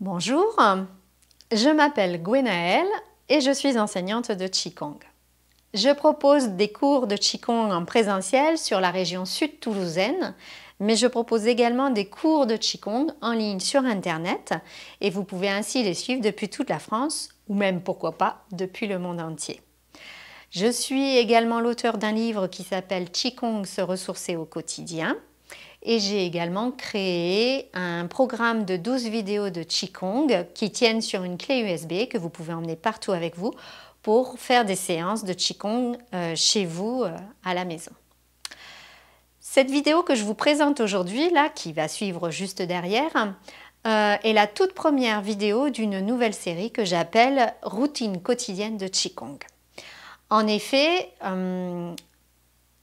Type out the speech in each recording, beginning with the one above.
Bonjour, je m'appelle Gwenaëlle et je suis enseignante de Qigong. Je propose des cours de Qigong en présentiel sur la région sud toulousaine, mais je propose également des cours de Qigong en ligne sur Internet et vous pouvez ainsi les suivre depuis toute la France ou même, pourquoi pas, depuis le monde entier. Je suis également l'auteur d'un livre qui s'appelle Qigong se ressourcer au quotidien. Et j'ai également créé un programme de 12 vidéos de Qigong qui tiennent sur une clé USB que vous pouvez emmener partout avec vous pour faire des séances de Qigong chez vous à la maison. Cette vidéo que je vous présente aujourd'hui, là, qui va suivre juste derrière, est la toute première vidéo d'une nouvelle série que j'appelle « Routine quotidienne de Qigong ». En effet,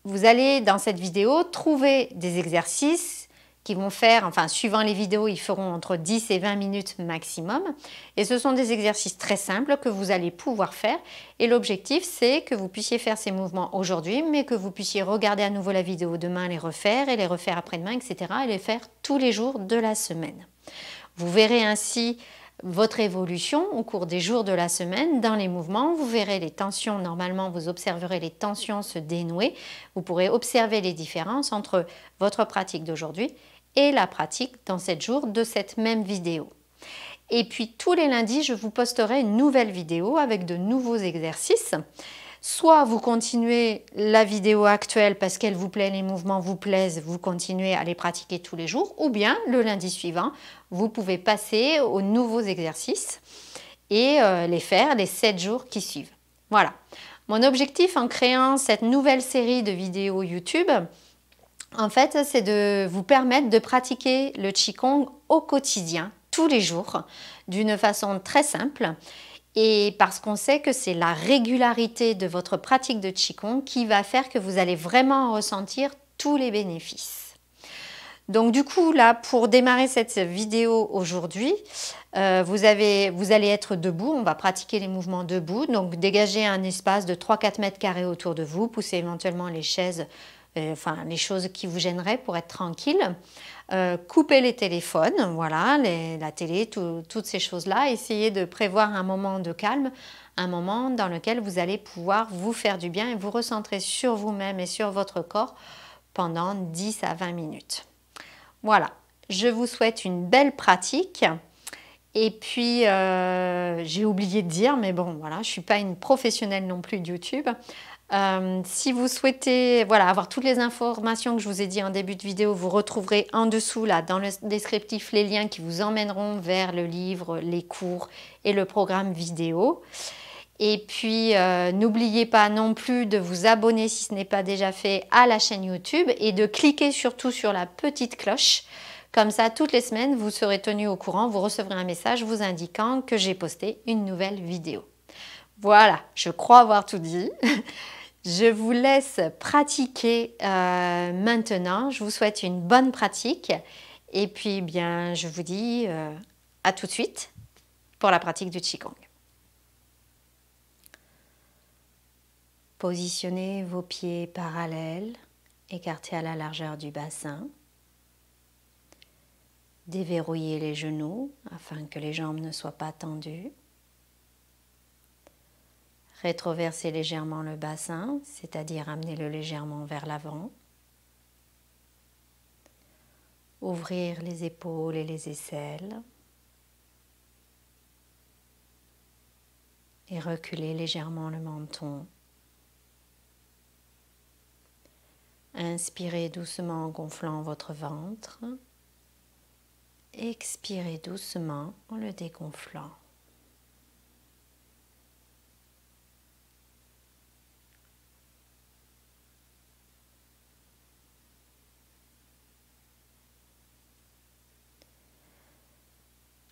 vous allez dans cette vidéo trouver des exercices qui vont faire, enfin suivant les vidéos, ils feront entre 10 et 20 minutes maximum. Et ce sont des exercices très simples que vous allez pouvoir faire. Et l'objectif, c'est que vous puissiez faire ces mouvements aujourd'hui, mais que vous puissiez regarder à nouveau la vidéo demain, les refaire après-demain, etc. et les faire tous les jours de la semaine. Vous verrez ainsi votre évolution au cours des jours de la semaine dans les mouvements. Vous verrez les tensions, normalement vous observerez les tensions se dénouer. Vous pourrez observer les différences entre votre pratique d'aujourd'hui et la pratique dans 7 jours de cette même vidéo. Et puis tous les lundis, je vous posterai une nouvelle vidéo avec de nouveaux exercices. Soit vous continuez la vidéo actuelle parce qu'elle vous plaît, les mouvements vous plaisent, vous continuez à les pratiquer tous les jours, ou bien le lundi suivant, vous pouvez passer aux nouveaux exercices et les faire les 7 jours qui suivent. Voilà. Mon objectif en créant cette nouvelle série de vidéos YouTube, en fait, c'est de vous permettre de pratiquer le Qigong au quotidien, tous les jours, d'une façon très simple. Et parce qu'on sait que c'est la régularité de votre pratique de Qigong qui va faire que vous allez vraiment ressentir tous les bénéfices. Donc du coup, là, pour démarrer cette vidéo aujourd'hui, vous allez être debout, on va pratiquer les mouvements debout. Donc dégagez un espace de 3-4 mètres carrés autour de vous, poussez éventuellement les chaises, les choses qui vous gêneraient pour être tranquille. Coupez les téléphones, voilà, la télé, toutes ces choses-là. Essayez de prévoir un moment de calme, un moment dans lequel vous allez pouvoir vous faire du bien et vous recentrer sur vous-même et sur votre corps pendant 10 à 20 minutes. Voilà, je vous souhaite une belle pratique. Et puis, j'ai oublié de dire, mais bon, voilà, je ne suis pas une professionnelle non plus de YouTube. Si vous souhaitez avoir toutes les informations que je vous ai dit en début de vidéo, vous retrouverez en dessous, là, dans le descriptif, les liens qui vous emmèneront vers le livre, les cours et le programme vidéo. Et puis, n'oubliez pas non plus de vous abonner, si ce n'est pas déjà fait, à la chaîne YouTube et de cliquer surtout sur la petite cloche. Comme ça, toutes les semaines, vous serez tenu au courant, vous recevrez un message vous indiquant que j'ai posté une nouvelle vidéo. Voilà, je crois avoir tout dit. Je vous laisse pratiquer maintenant. Je vous souhaite une bonne pratique. Et puis, bien, je vous dis à tout de suite pour la pratique du Qigong. Positionnez vos pieds parallèles, écartés à la largeur du bassin. Déverrouillez les genoux afin que les jambes ne soient pas tendues. Rétroversez légèrement le bassin, c'est-à-dire amenez-le légèrement vers l'avant. Ouvrir les épaules et les aisselles. Et reculer légèrement le menton. Inspirez doucement en gonflant votre ventre. Expirez doucement en le dégonflant.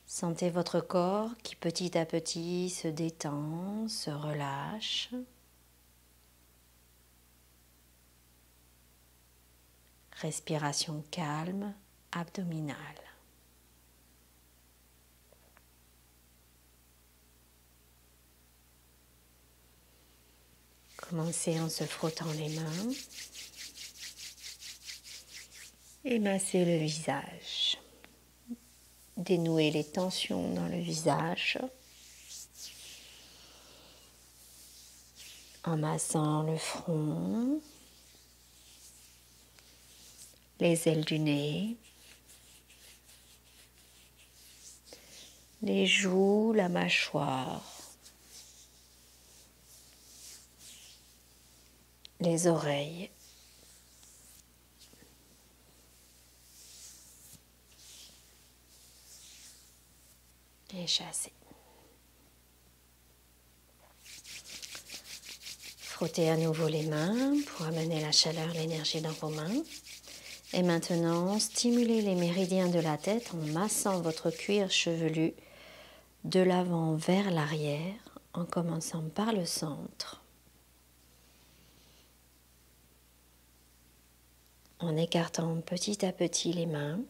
Sentez votre corps qui petit à petit se détend, se relâche. Respiration calme, abdominale. Commencez en se frottant les mains et massez le visage. dénouer les tensions dans le visage, en massant le front, les ailes du nez, les joues, la mâchoire, les oreilles. Et chasser. Frottez à nouveau les mains pour amener la chaleur, l'énergie dans vos mains. Et maintenant, stimulez les méridiens de la tête en massant votre cuir chevelu de l'avant vers l'arrière, en commençant par le centre, en écartant petit à petit les mains.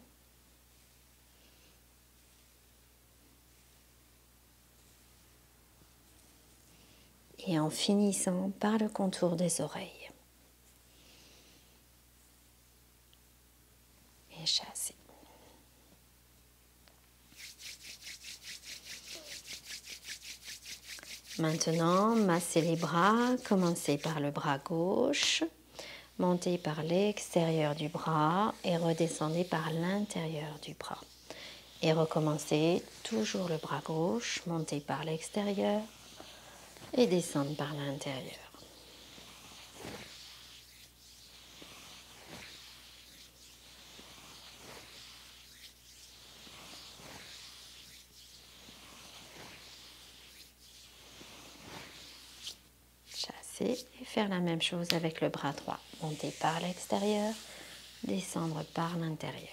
Et en finissant par le contour des oreilles. Et chasser. Maintenant, massez les bras, commencez par le bras gauche, montez par l'extérieur du bras et redescendez par l'intérieur du bras. Et recommencez toujours le bras gauche, montez par l'extérieur et descendre par l'intérieur. Chasser et faire la même chose avec le bras droit. Monter par l'extérieur, descendre par l'intérieur.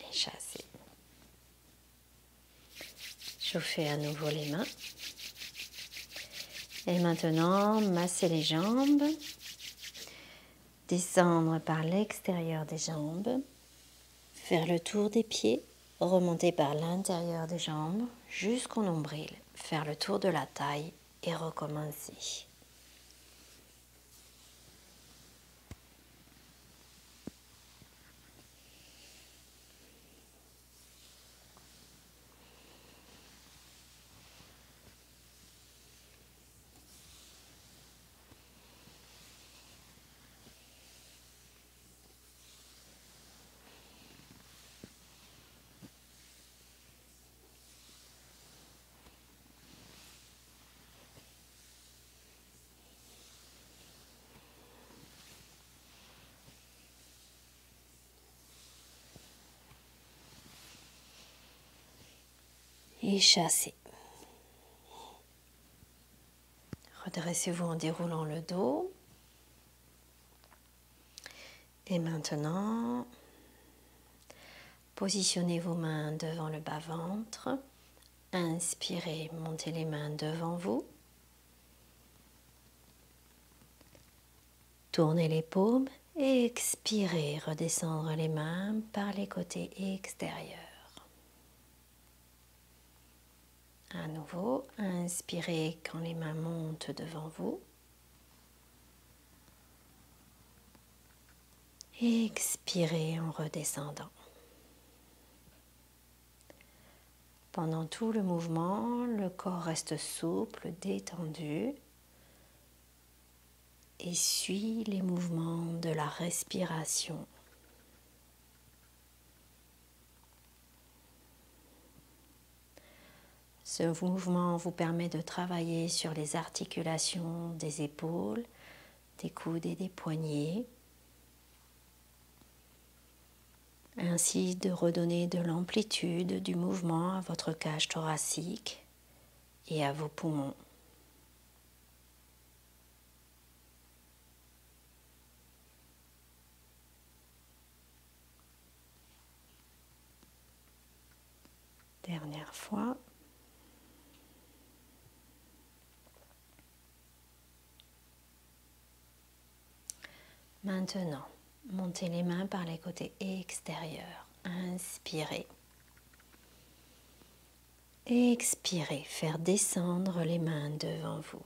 Et chasser. Chauffez à nouveau les mains. Et maintenant, massez les jambes, descendre par l'extérieur des jambes, faire le tour des pieds, remonter par l'intérieur des jambes jusqu'au nombril, faire le tour de la taille et recommencer. Et chasser. Redressez-vous en déroulant le dos. Et maintenant, positionnez vos mains devant le bas-ventre. Inspirez, montez les mains devant vous. Tournez les paumes et expirez, redescendre les mains par les côtés extérieurs. À nouveau, inspirez quand les mains montent devant vous. Expirez en redescendant. Pendant tout le mouvement, le corps reste souple, détendu et suit les mouvements de la respiration. Ce mouvement vous permet de travailler sur les articulations des épaules, des coudes et des poignets, ainsi de redonner de l'amplitude du mouvement à votre cage thoracique et à vos poumons. Dernière fois. Maintenant, montez les mains par les côtés extérieurs. Inspirez. Expirez, faire descendre les mains devant vous.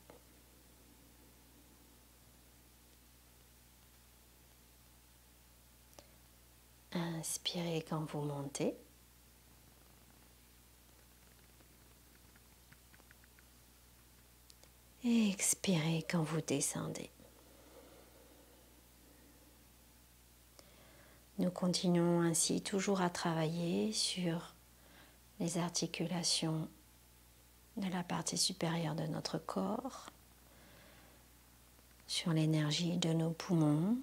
Inspirez quand vous montez. Expirez quand vous descendez. Nous continuons ainsi toujours à travailler sur les articulations de la partie supérieure de notre corps, sur l'énergie de nos poumons.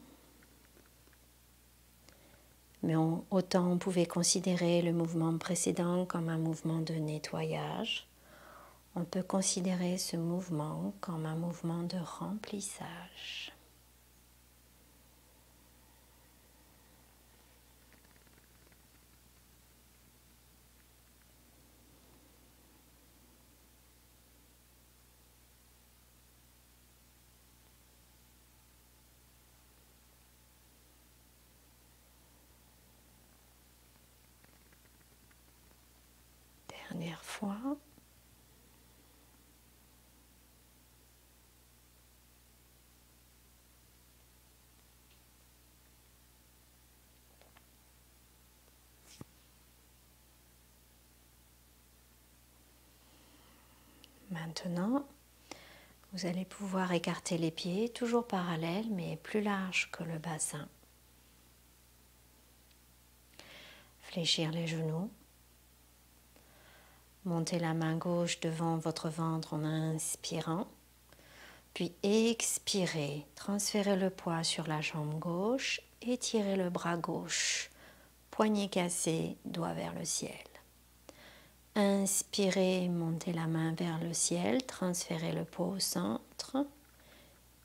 Mais autant on pouvait considérer le mouvement précédent comme un mouvement de nettoyage, on peut considérer ce mouvement comme un mouvement de remplissage. Dernière fois. Maintenant, vous allez pouvoir écarter les pieds, toujours parallèles, mais plus larges que le bassin. Fléchir les genoux. Montez la main gauche devant votre ventre en inspirant. Puis expirez. Transférez le poids sur la jambe gauche. Étirez le bras gauche. Poignet cassé, doigt vers le ciel. Inspirez, montez la main vers le ciel. Transférez le poids au centre.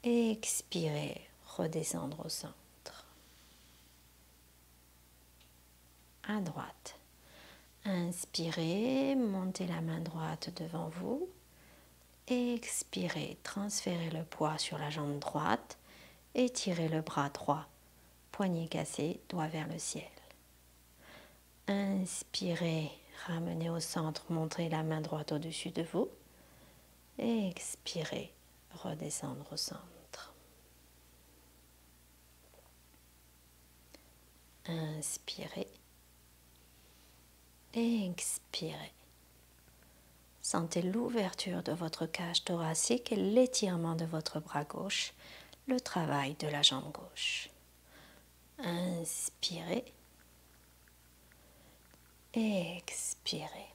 Expirez, redescendre au centre. À droite. Inspirez, montez la main droite devant vous. Expirez, transférez le poids sur la jambe droite. Étirez le bras droit. Poignet cassé, doigt vers le ciel. Inspirez, ramenez au centre, montrez la main droite au-dessus de vous. Expirez, redescendre au centre. Inspirez. Expirez. Sentez l'ouverture de votre cage thoracique et l'étirement de votre bras gauche, le travail de la jambe gauche. Inspirez. Expirez.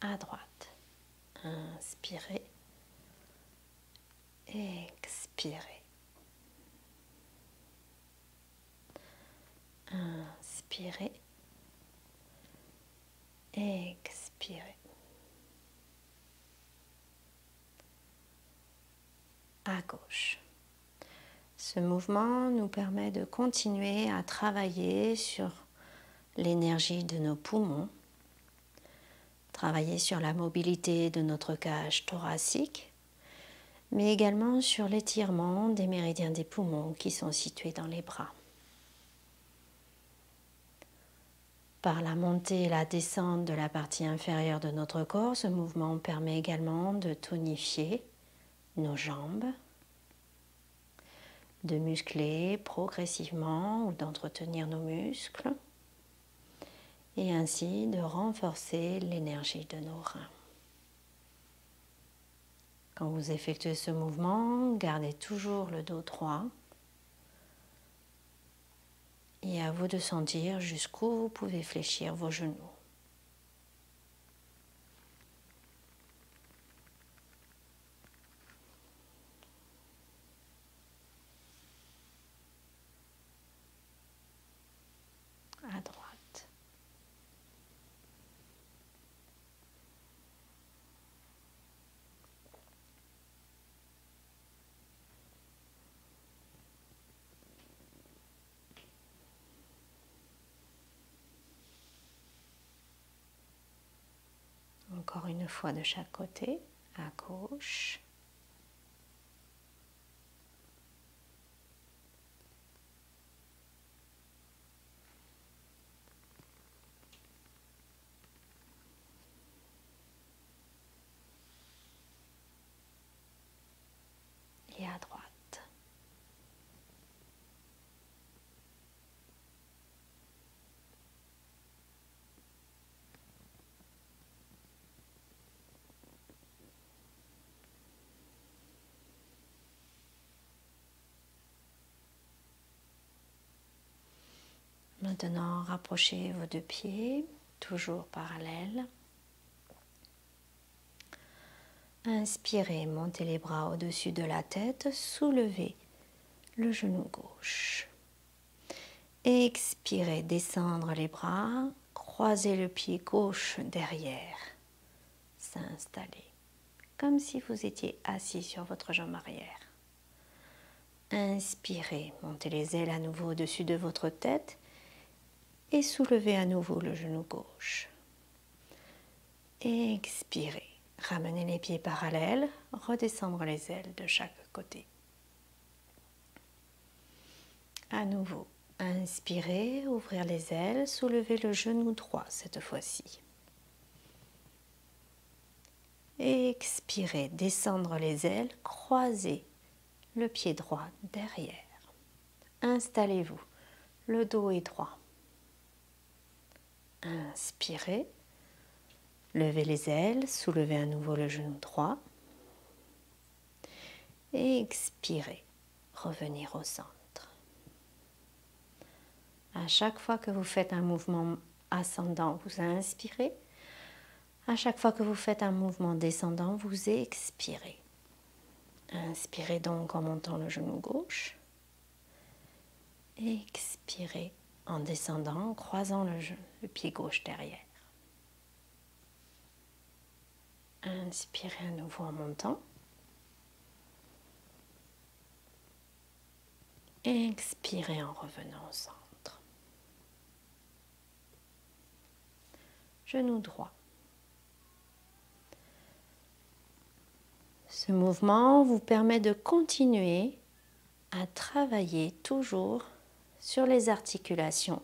À droite. Inspirez. Expirez. Inspirez. Expirez. À gauche. Ce mouvement nous permet de continuer à travailler sur l'énergie de nos poumons, travailler sur la mobilité de notre cage thoracique, mais également sur l'étirement des méridiens des poumons qui sont situés dans les bras. Par la montée et la descente de la partie inférieure de notre corps, ce mouvement permet également de tonifier nos jambes, de muscler progressivement ou d'entretenir nos muscles et ainsi de renforcer l'énergie de nos reins. Quand vous effectuez ce mouvement, gardez toujours le dos droit. Et à vous de sentir jusqu'où vous pouvez fléchir vos genoux. À droite. Encore une fois de chaque côté, à gauche. Maintenant, rapprochez vos deux pieds, toujours parallèles. Inspirez, montez les bras au-dessus de la tête, soulevez le genou gauche. Expirez, descendre les bras, croisez le pied gauche derrière, s'installer, comme si vous étiez assis sur votre jambe arrière. Inspirez, montez les ailes à nouveau au-dessus de votre tête et soulevez à nouveau le genou gauche. Expirez, ramenez les pieds parallèles, redescendre les ailes de chaque côté. À nouveau, inspirez, ouvrir les ailes, soulevez le genou droit cette fois-ci. Expirez, descendre les ailes, croisez le pied droit derrière. Installez-vous, le dos est droit. Inspirez, levez les ailes, soulevez à nouveau le genou droit. Expirez, revenir au centre. À chaque fois que vous faites un mouvement ascendant, vous inspirez. À chaque fois que vous faites un mouvement descendant, vous expirez. Inspirez donc en montant le genou gauche. Expirez en descendant, en croisant le pied gauche derrière. Inspirez à nouveau en montant. Expirez en revenant au centre. Genou droit. Ce mouvement vous permet de continuer à travailler toujours sur les articulations,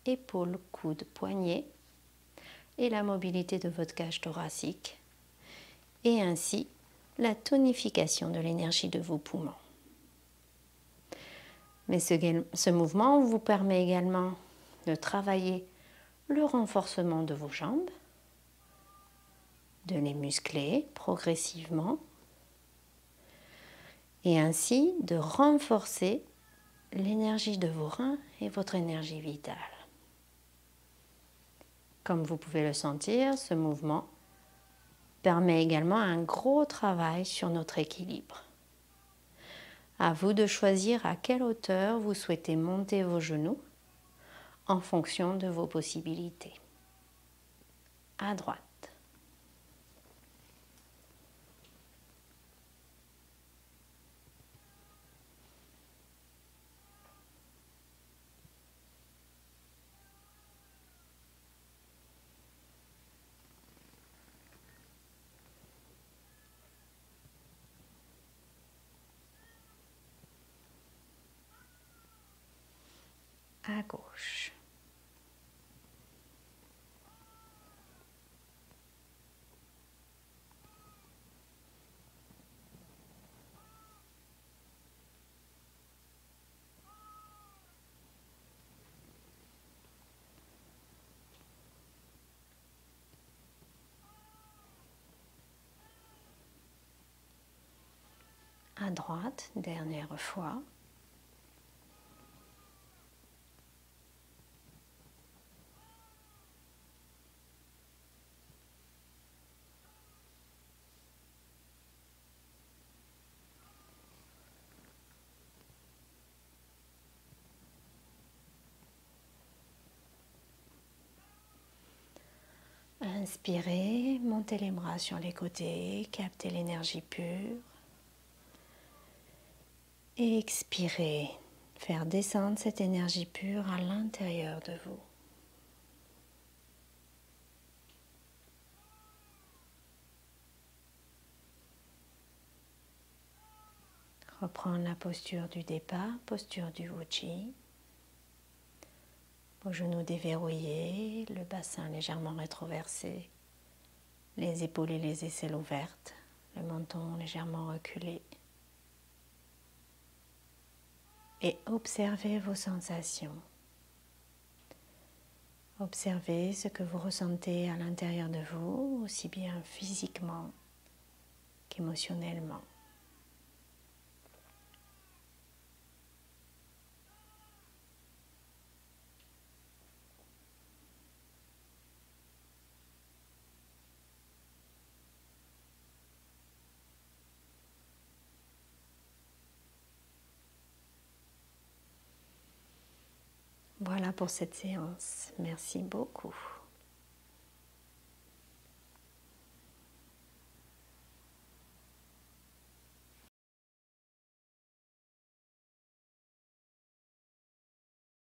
épaules, coudes, poignets et la mobilité de votre cage thoracique et ainsi la tonification de l'énergie de vos poumons. Mais ce mouvement vous permet également de travailler le renforcement de vos jambes, de les muscler progressivement et ainsi de renforcer l'énergie de vos reins et votre énergie vitale. Comme vous pouvez le sentir, ce mouvement permet également un gros travail sur notre équilibre. À vous de choisir à quelle hauteur vous souhaitez monter vos genoux en fonction de vos possibilités. À droite. À gauche. À droite, dernière fois. Inspirez, montez les bras sur les côtés, captez l'énergie pure. Expirez, faire descendre cette énergie pure à l'intérieur de vous. Reprendre la posture du départ, posture du Ujjayi. Vos genoux déverrouillés, le bassin légèrement rétroversé, les épaules et les aisselles ouvertes, le menton légèrement reculé. Et observez vos sensations. Observez ce que vous ressentez à l'intérieur de vous, aussi bien physiquement qu'émotionnellement. Voilà pour cette séance. Merci beaucoup.